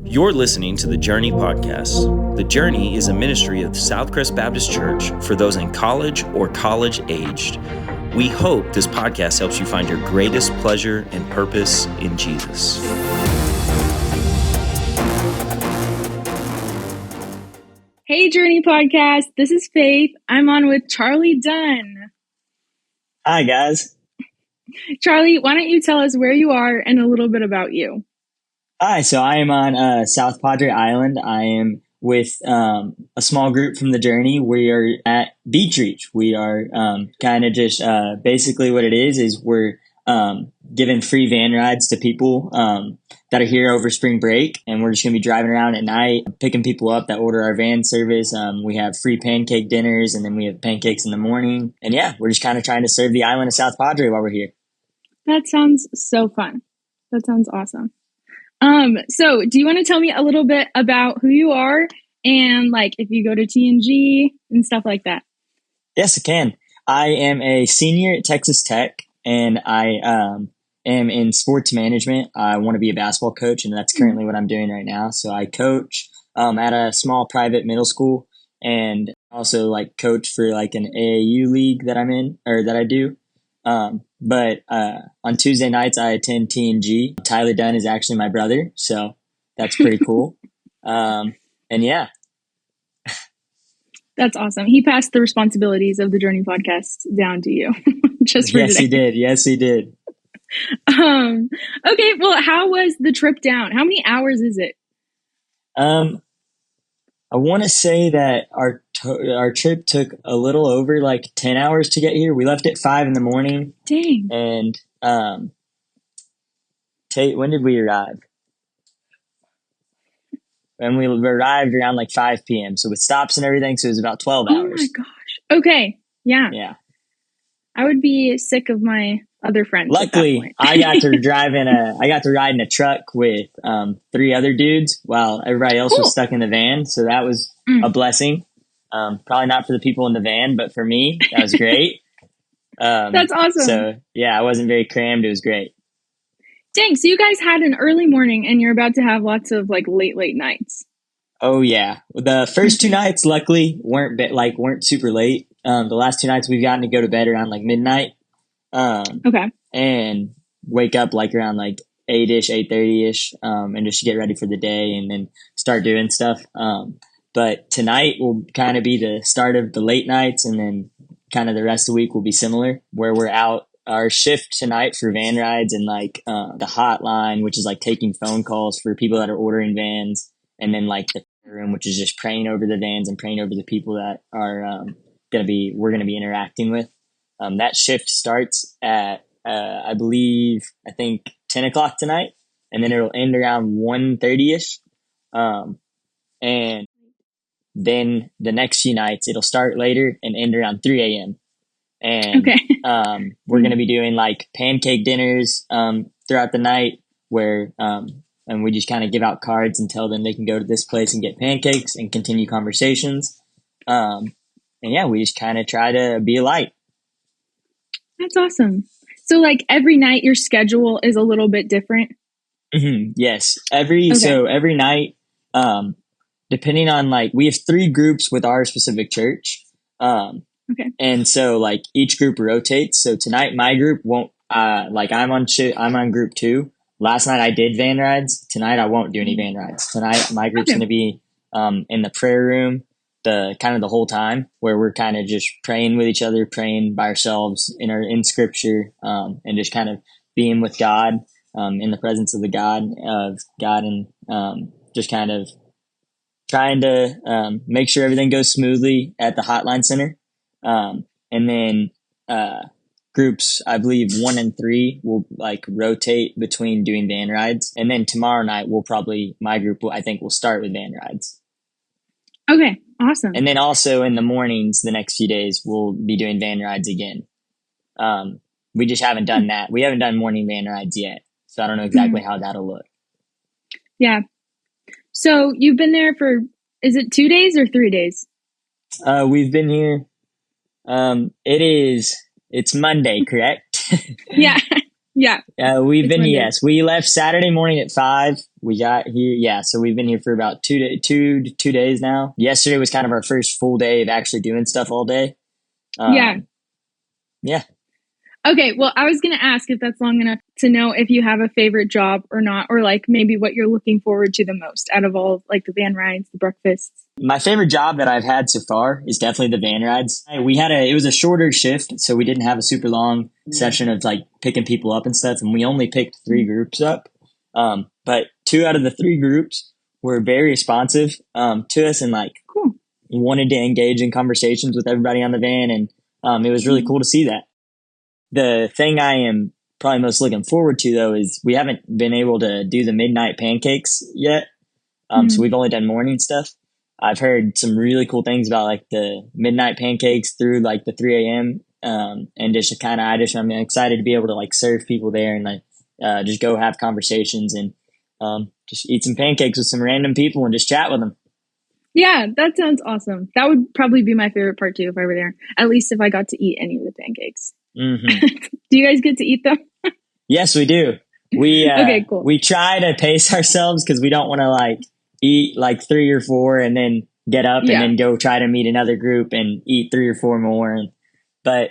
You're listening to The Journey podcast. The Journey is a ministry of Southcrest Baptist Church for those in college or college-aged. We hope this podcast helps you find your greatest pleasure and purpose in Jesus. Hey, Journey podcast. This is Faith. I'm on with Charley Dunn. Hi, guys. Charley, why don't you tell us where you are and a little bit about you? Hi, so I am on South Padre Island. I am with a small group from The Journey. We are at Beach Reach. We are kind of just basically what it is we're giving free van rides to people that are here over spring break. And we're just going to be driving around at night, picking people up that order our van service. We have free pancake dinners, and then we have pancakes in the morning. And yeah, we're just kind of trying to serve the island of South Padre while we're here. That sounds so fun. That sounds awesome. So do you want to tell me a little bit about who you are and like if you go to TNG and stuff like that? Yes, I can. I am a senior at Texas Tech, and I am in sports management. I want to be a basketball coach, and that's currently what I'm doing right now. So I coach at a small private middle school, and also like coach for like an AAU league that I'm in, or that I do. But on Tuesday nights, I attend TNG. Charley Dunn is actually my brother, so that's pretty cool. And yeah. That's awesome. He passed the responsibilities of the Journey podcast down to you just for Yes, today. he did. Yes, he did. Okay, well, how was the trip down? How many hours is it? I want to say that our trip took a little over like 10 hours to get here. We left at 5 a.m. Dang. And when did we arrive? And we arrived around like 5 p.m. So with stops and everything, so it was about 12 hours. Oh my gosh. Okay. Yeah. Yeah. I would be sick of my other friends. Luckily, I got to ride in a truck with 3 other dudes while everybody else was stuck in the van. So that was a blessing. Probably not for the people in the van, but for me, that was great. That's awesome. So yeah, I wasn't very crammed. It was great. Dang. So you guys had an early morning and you're about to have lots of like late nights. Oh yeah. The first 2 nights, luckily, weren't super late. The last 2 nights we've gotten to go to bed around like midnight. Okay. And wake up like around like 8-ish, 8:30-ish, and just get ready for the day and then start doing stuff. But tonight will kind of be the start of the late nights, and then kind of the rest of the week will be similar, where we're out our shift tonight for van rides and like the hotline, which is like taking phone calls for people that are ordering vans, and then like the room, which is just praying over the vans and praying over the people that are we're gonna be interacting with. That shift starts at I think 10 o'clock tonight, and then it'll end around 1:30-ish. And then the next few nights it'll start later and end around 3 a.m. And we're going to be doing like pancake dinners throughout the night, where and we just kind of give out cards and tell them they can go to this place and get pancakes and continue conversations. And yeah, we just kind of try to be a light. That's awesome. So like every night your schedule is a little bit different? Mm-hmm. Yes. So every night, depending on like, we have 3 groups with our specific church. And so like each group rotates. So tonight my group won't, I'm on group 2. Last night I did van rides. Tonight I won't do any van rides. Tonight my group's going to be in the prayer room the whole time, where we're kind of just praying with each other, praying by ourselves in scripture, and just kind of being with God, in the presence of God, and just kind of trying to make sure everything goes smoothly at the hotline center. And then groups, I believe 1 and 3 will like rotate between doing van rides, and then tomorrow night my group will start with van rides. Okay, awesome. And then also in the mornings, the next few days, we'll be doing van rides again. We just haven't done that. We haven't done morning van rides yet, so I don't know exactly how that'll look. Yeah. So you've been there for, is it 2 days or 3 days? We've been here. It's Monday, correct? Yeah. Yeah. We left Saturday morning at 5, We got here. Yeah. So we've been here for about 2 days now. Yesterday was kind of our first full day of actually doing stuff all day. Yeah. Yeah. Okay, well, I was going to ask if that's long enough to know if you have a favorite job or not, or like maybe what you're looking forward to the most out of all like the van rides, the breakfasts. My favorite job that I've had so far is definitely the van rides. It was a shorter shift, so we didn't have a super long session of like picking people up and stuff, and we only picked 3 groups up. But 2 out of the 3 groups were very responsive to us and like cool. Wanted to engage in conversations with everybody on the van, and it was really cool to see that. The thing I am probably most looking forward to, though, is we haven't been able to do the midnight pancakes yet. So we've only done morning stuff. I've heard some really cool things about like the midnight pancakes through like the 3 a.m. And just kind of, I'm excited to be able to like serve people there and like just go have conversations and just eat some pancakes with some random people and just chat with them. Yeah, that sounds awesome. That would probably be my favorite part too if I were there. At least if I got to eat any of the pancakes. Mm-hmm. Do you guys get to eat them? Yes, we do. We okay, cool. We try to pace ourselves because we don't want to like eat like 3 or 4 and then get up and then go try to meet another group and eat 3 or 4 more. But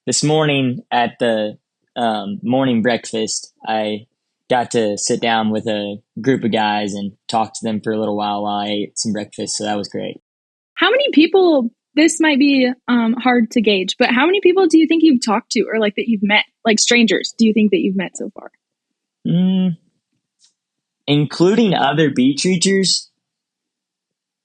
this morning at the morning breakfast, I got to sit down with a group of guys and talk to them for a little while I ate some breakfast. So that was great. How many people, this might be hard to gauge, but how many people do you think you've talked to or like that you've met, like strangers, do you think that you've met so far? Including other beach reachers,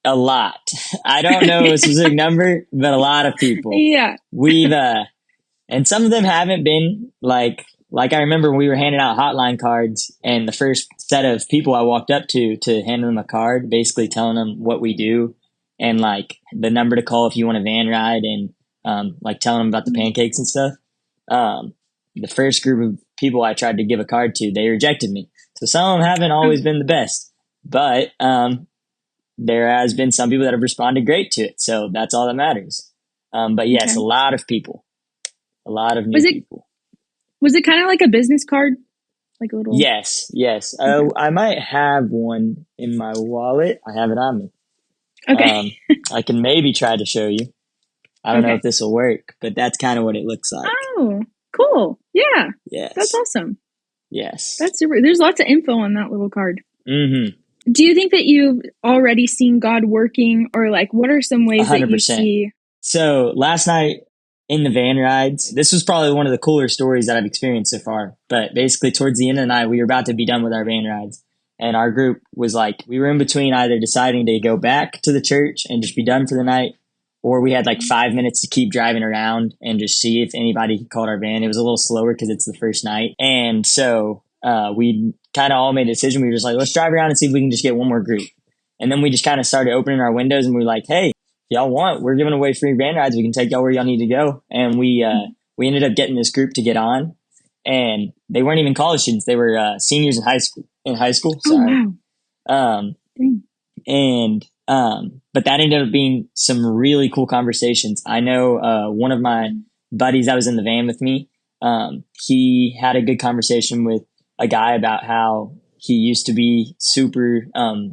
a lot. I don't know a specific number, but a lot of people. Yeah. We've, and some of them haven't been like I remember when we were handing out hotline cards and the first set of people I walked up to hand them a card, basically telling them what we do and like the number to call if you want a van ride and like telling them about the pancakes and stuff. The first group of people I tried to give a card to, they rejected me. So some of them haven't always been the best, but there has been some people that have responded great to it. So that's all that matters. But yes, a lot of people, a lot of new people. Was it kind of like a business card? Like a little. Yes. Okay. I might have one in my wallet. I have it on me. Okay. I can maybe try to show you. I don't know if this will work, but that's kind of what it looks like. Oh, cool. Yeah. Yes. That's awesome. Yes. That's super. There's lots of info on that little card. Mm-hmm. Do you think that you've already seen God working or like what are some ways 100%. That you see? So last night in the van rides, this was probably one of the cooler stories that I've experienced so far. But basically towards the end of the night, we were about to be done with our van rides. And our group was like, we were in between either deciding to go back to the church and just be done for the night, or we had like 5 minutes to keep driving around and just see if anybody called our van. It was a little slower because it's the first night. And so we kind of all made a decision. We were just like, let's drive around and see if we can just get one more group. And then we just kind of started opening our windows and we were like, hey, if y'all want, we're giving away free van rides. We can take y'all where y'all need to go. And we ended up getting this group to get on. And they weren't even college students. They were seniors in high school. Sorry. Oh, wow. But that ended up being some really cool conversations. I know one of my buddies that was in the van with me, he had a good conversation with a guy about how he used to be super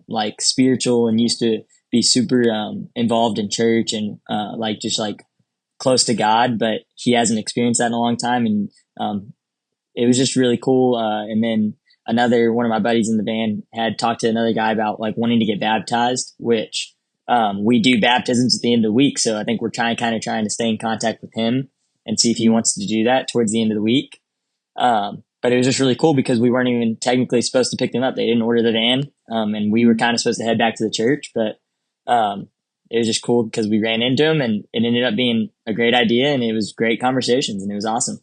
like spiritual and used to be super involved in church and like just like close to God, but he hasn't experienced that in a long time. And it was just really cool. And then another one of my buddies in the van had talked to another guy about like wanting to get baptized, which we do baptisms at the end of the week. So I think we're trying to stay in contact with him and see if he wants to do that towards the end of the week. But it was just really cool because we weren't even technically supposed to pick them up. They didn't order the van. And we were kind of supposed to head back to the church, but it was just cool because we ran into him and it ended up being a great idea and it was great conversations and it was awesome.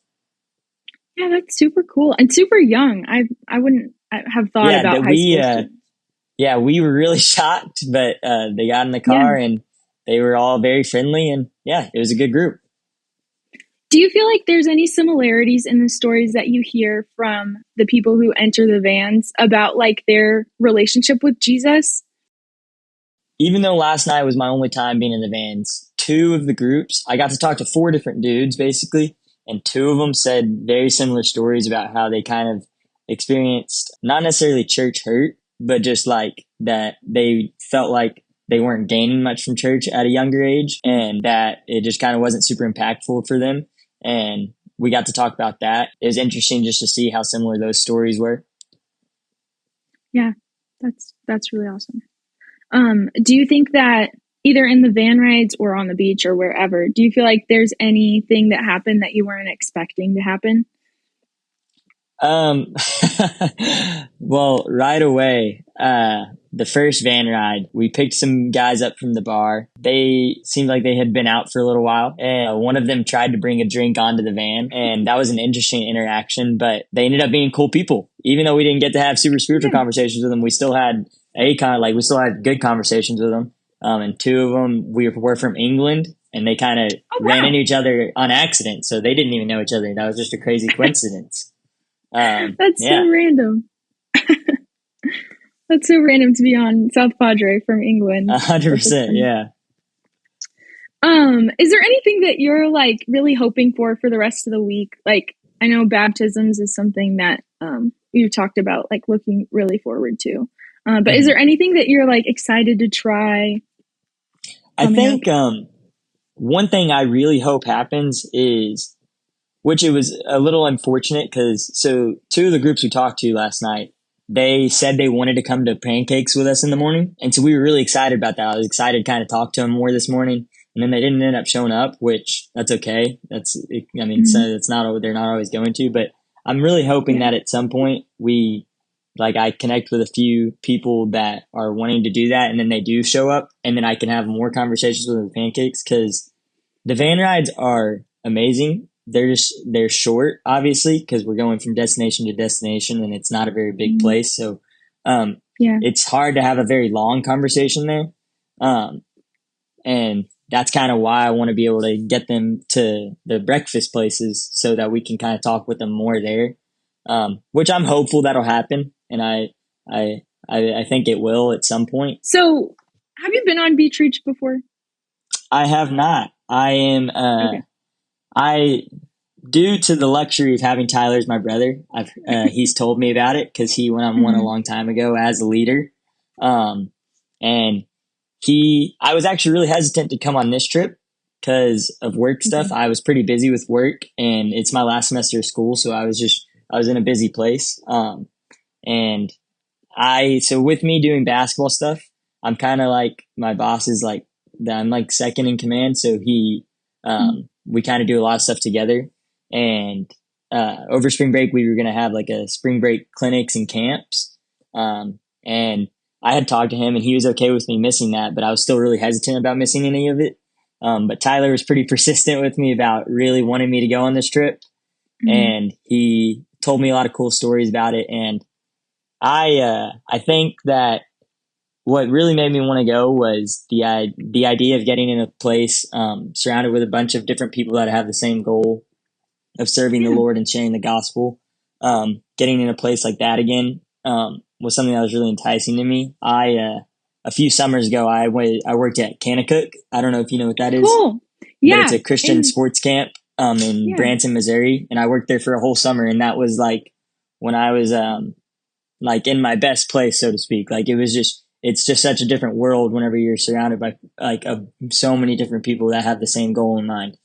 Yeah, that's super cool and super young. I wouldn't have thought about high school students. Yeah, we were really shocked, but they got in the car and they were all very friendly and yeah, it was a good group. Do you feel like there's any similarities in the stories that you hear from the people who enter the vans about like their relationship with Jesus? Even though last night was my only time being in the vans, 2 of the groups, I got to talk to 4 different dudes basically. And 2 of them said very similar stories about how they kind of experienced not necessarily church hurt, but just like that they felt like they weren't gaining much from church at a younger age, and that it just kind of wasn't super impactful for them. And we got to talk about that. It was interesting just to see how similar those stories were. Yeah, that's really awesome. Do you think that either in the van rides or on the beach or wherever, do you feel like there's anything that happened that you weren't expecting to happen? Well, right away, the first van ride, we picked some guys up from the bar. They seemed like they had been out for a little while, and one of them tried to bring a drink onto the van, and that was an interesting interaction, but they ended up being cool people. Even though we didn't get to have super spiritual conversations with them, we still had we still had good conversations with them. And two of them were from England, and they kind of ran into each other on accident. So they didn't even know each other. That was just a crazy coincidence. That's so random. That's so random to be on South Padre from England. 100%. Yeah. Is there anything that you're like really hoping for the rest of the week? Like, I know baptisms is something that you've talked about, like looking really forward to. But is there anything that you're like excited to try? I think one thing I really hope happens is, which it was a little unfortunate because two of the groups we talked to last night, they said they wanted to come to Pancakes with us in the morning. And so we were really excited about that. I was excited to kind of talk to them more this morning. And then they didn't end up showing up, which that's okay. So it's not, they're not always going to, but I'm really hoping that at some point I connect with a few people that are wanting to do that, and then they do show up, and then I can have more conversations with the Pancakes, because the van rides are amazing. They're short, obviously, because we're going from destination to destination, and it's not a very big place. So it's hard to have a very long conversation there. And that's kind of why I want to be able to get them to the breakfast places so that we can kind of talk with them more there, which I'm hopeful that'll happen. And I think it will at some point. So have you been on Beach Reach before? I have not. I am, due to the luxury of having Tyler as my brother, he's told me about it because he went on one a long time ago as a leader. And I was actually really hesitant to come on this trip because of work stuff. I was pretty busy with work, and it's my last semester of school. So I was in a busy place. So with me doing basketball stuff, I'm kind of like, my boss is like, I'm like second in command. So we kind of do a lot of stuff together. And over spring break, we were going to have like a spring break clinics and camps. And I had talked to him, and he was okay with me missing that, but I was still really hesitant about missing any of it. But Tyler was pretty persistent with me about really wanting me to go on this trip. And he told me a lot of cool stories about it. And I think that what really made me want to go was the idea of getting in a place surrounded with a bunch of different people that have the same goal of serving the Lord and sharing the gospel. Getting in a place like that again was something that was really enticing to me. A few summers ago, I worked at Pancakes. I don't know if you know what that is. Cool. Yeah. But it's a Christian sports camp in Branson, Missouri. And I worked there for a whole summer. And that was like when I was like in my best place, so to speak. Like it's just such a different world whenever you're surrounded by so many different people that have the same goal in mind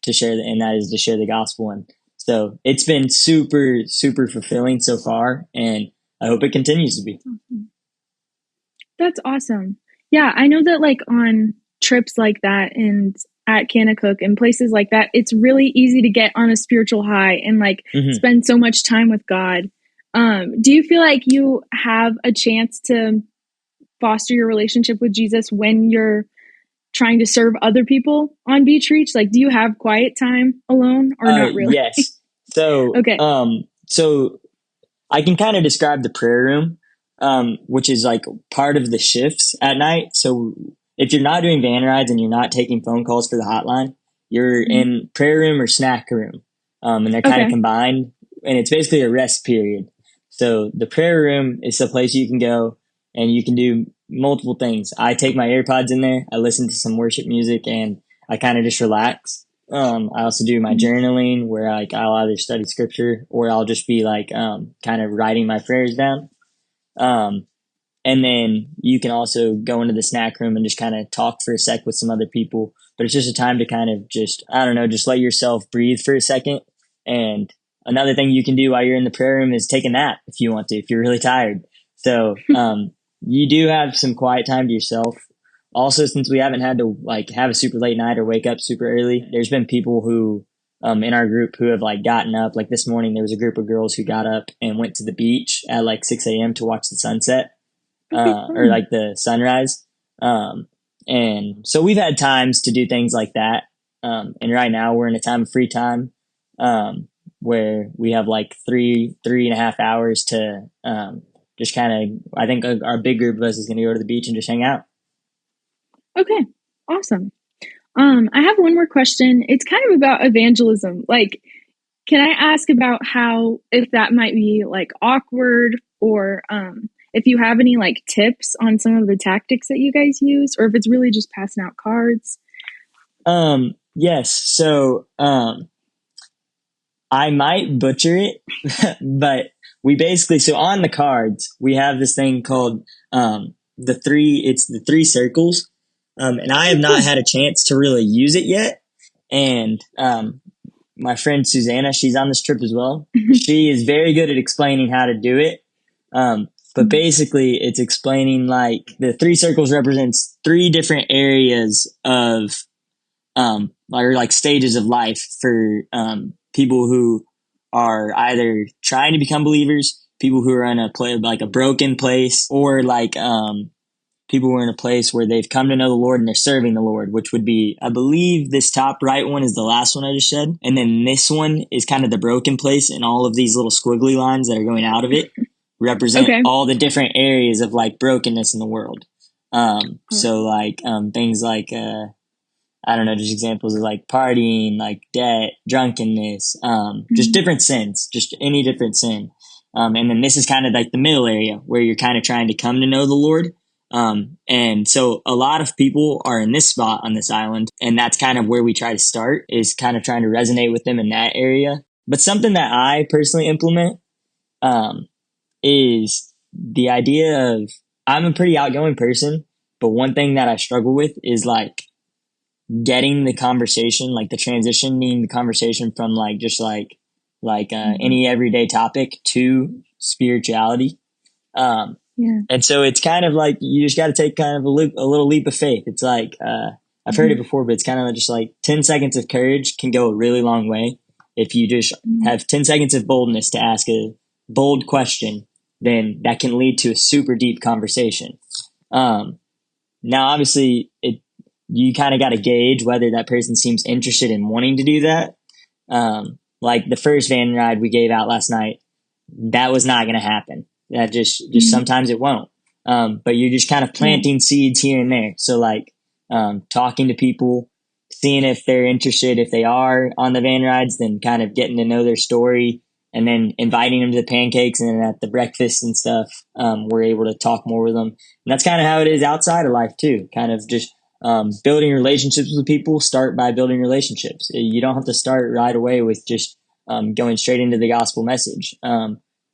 to share, and that is to share the gospel. And so it's been super, super fulfilling so far, and I hope it continues to be. That's awesome. Yeah, I know that like on trips like that and at Kanakuk and places like that, it's really easy to get on a spiritual high and like spend so much time with God. Do you feel like you have a chance to foster your relationship with Jesus when you're trying to serve other people on Beach Reach? Like, do you have quiet time alone or not really? Yes. So, so I can kind of describe the prayer room, which is like part of the shifts at night. So if you're not doing van rides and you're not taking phone calls for the hotline, you're in prayer room or snack room. And they're kind of combined, and it's basically a rest period. So the prayer room is the place you can go and you can do multiple things. I take my AirPods in there. I listen to some worship music and I kind of just relax. I also do my journaling where like I'll either study scripture or I'll just be like kind of writing my prayers down. And then you can also go into the snack room and just kind of talk for a sec with some other people. But it's just a time to kind of just, I don't know, just let yourself breathe for a second. And another thing you can do while you're in the prayer room is take a nap if you want to, if you're really tired. So you do have some quiet time to yourself. Also, since we haven't had to like have a super late night or wake up super early, there's been people who in our group who have like gotten up. Like this morning, there was a group of girls who got up and went to the beach at like 6 a.m. to watch the sunset. Or like the sunrise. And so we've had times to do things like that. And right now we're in a time of free time, where we have like 3.5 hours to, just kind of, I think our big group of us is going to go to the beach and just hang out. Okay. Awesome. I have one more question. It's kind of about evangelism. Like, can I ask about how, if that might be like awkward or, if you have any like tips on some of the tactics that you guys use, or if it's really just passing out cards? Yes. So, I might butcher it, but we basically, so on the cards, we have this thing called, the three circles. And I have not had a chance to really use it yet. And, my friend Susanna, she's on this trip as well. She is very good at explaining how to do it. But basically it's explaining like the three circles represents three different areas of, or like stages of life for, people who are either trying to become believers, people who are in like a broken place, or like, people who are in a place where they've come to know the Lord and they're serving the Lord, which would be, I believe this top right one is the last one I just said. And then this one is kind of the broken place, and all of these little squiggly lines that are going out of it represent all the different areas of like brokenness in the world. So like, things like, I don't know, just examples of like partying, like debt, drunkenness, just different sins, just any different sin. And then this is kind of like the middle area where you're kind of trying to come to know the Lord. And so a lot of people are in this spot on this island, and that's kind of where we try to start, is kind of trying to resonate with them in that area. But something that I personally implement, is the idea of, I'm a pretty outgoing person, but one thing that I struggle with is like getting the conversation, like the transitioning the conversation from like, just like any everyday topic to spirituality. And so it's kind of like, you just got to take kind of a little leap of faith. It's like, I've heard it before, but it's kind of just like 10 seconds of courage can go a really long way. If you just have 10 seconds of boldness to ask a bold question, then that can lead to a super deep conversation. Now, obviously you kind of got to gauge whether that person seems interested in wanting to do that. Like the first van ride we gave out last night, that was not going to happen. That just sometimes it won't. But you're just kind of planting seeds here and there. So like, talking to people, seeing if they're interested. If they are on the van rides, then kind of getting to know their story, and then inviting them to the pancakes, and then at the breakfast and stuff, we're able to talk more with them. And that's kind of how it is outside of life too. Kind of just, building relationships with people. Start by building relationships. You don't have to start right away with just, going straight into the gospel message.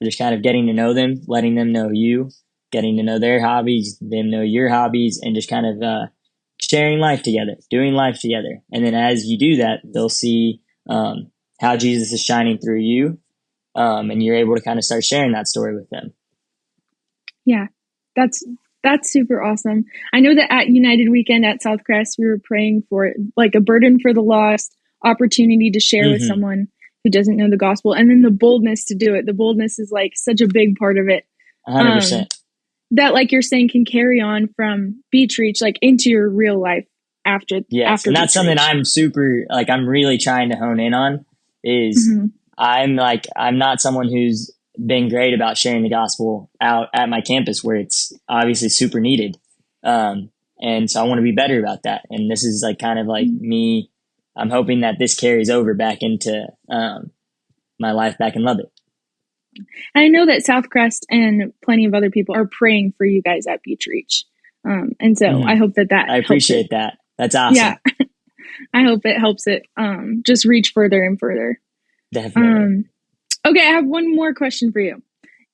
Just kind of getting to know them, letting them know you, getting to know their hobbies, them know your hobbies, and just kind of, sharing life together, doing life together. And then as you do that, they'll see, how Jesus is shining through you. And you're able to kind of start sharing that story with them. Yeah, that's super awesome. I know that at United Weekend at Southcrest, we were praying for like a burden for the lost, opportunity to share with someone who doesn't know the gospel, and then the boldness to do it. The boldness is like such a big part of it. 100%. That, like you're saying, can carry on from Beach Reach, like into your real life after. Yes. After and that's something I'm super, like, I'm really trying to hone in on is I'm not someone who's been great about sharing the gospel out at my campus where it's obviously super needed. And so I want to be better about that. And this is like kind of like me, I'm hoping that this carries over back into, my life back in Lubbock. I know that Southcrest and plenty of other people are praying for you guys at Beach Reach. And so I hope that I appreciate that. That's awesome. Yeah. I hope it helps it just reach further and further. Definitely. Okay, I have one more question for you.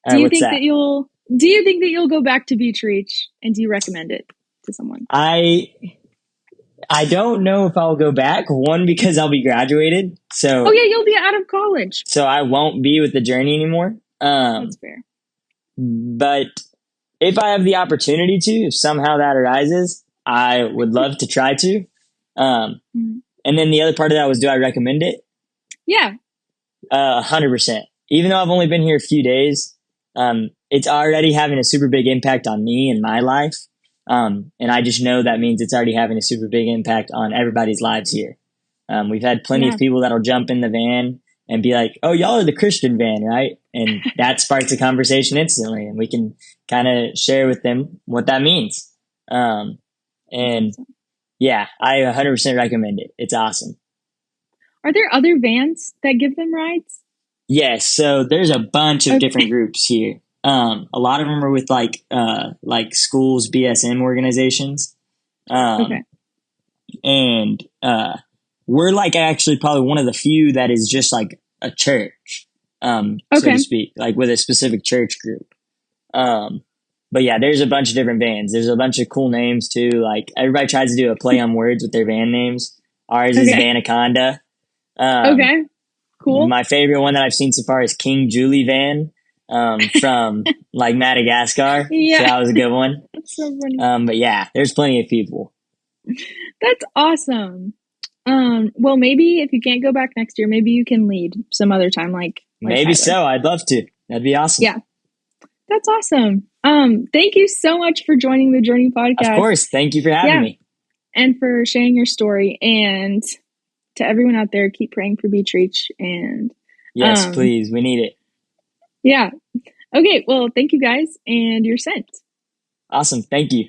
Do you think that you'll go back to Beach Reach, and do you recommend it to someone? I don't know if I'll go back. One, because I'll be graduated. So oh yeah, you'll be out of college. So I won't be with the Journey anymore. That's fair. But if I have the opportunity to, if somehow that arises, I would love to try to. And then the other part of that was, do I recommend it? Yeah. 100%. Even though I've only been here a few days, it's already having a super big impact on me and my life. And I just know that means it's already having a super big impact on everybody's lives here. We've had plenty of people that'll jump in the van and be like, oh, y'all are the Christian van, right? And that sparks a conversation instantly. And we can kind of share with them what that means. And yeah, I 100% recommend it. It's awesome. Are there other vans that give them rides? Yes. So there's a bunch of different groups here. A lot of them are with like schools, BSM organizations. And we're like actually probably one of the few that is just like a church, so to speak, like with a specific church group. But yeah, there's a bunch of different bands. There's a bunch of cool names too. Like everybody tries to do a play on words with their band names. Ours is Vanaconda. Cool. My favorite one that I've seen so far is King Julie Van, from like Madagascar. Yeah. So that was a good one. That's so funny. But yeah, there's plenty of people. That's awesome. Well, maybe if you can't go back next year, maybe you can lead some other time. Like maybe so. I'd love to. That'd be awesome. Yeah. That's awesome. Thank you so much for joining the Journey podcast. Of course. Thank you for having me. And for sharing your story. And to everyone out there, keep praying for Beach Reach. And yes, please. We need it. Yeah. Okay. Well, thank you guys. And you're sent. Awesome. Thank you.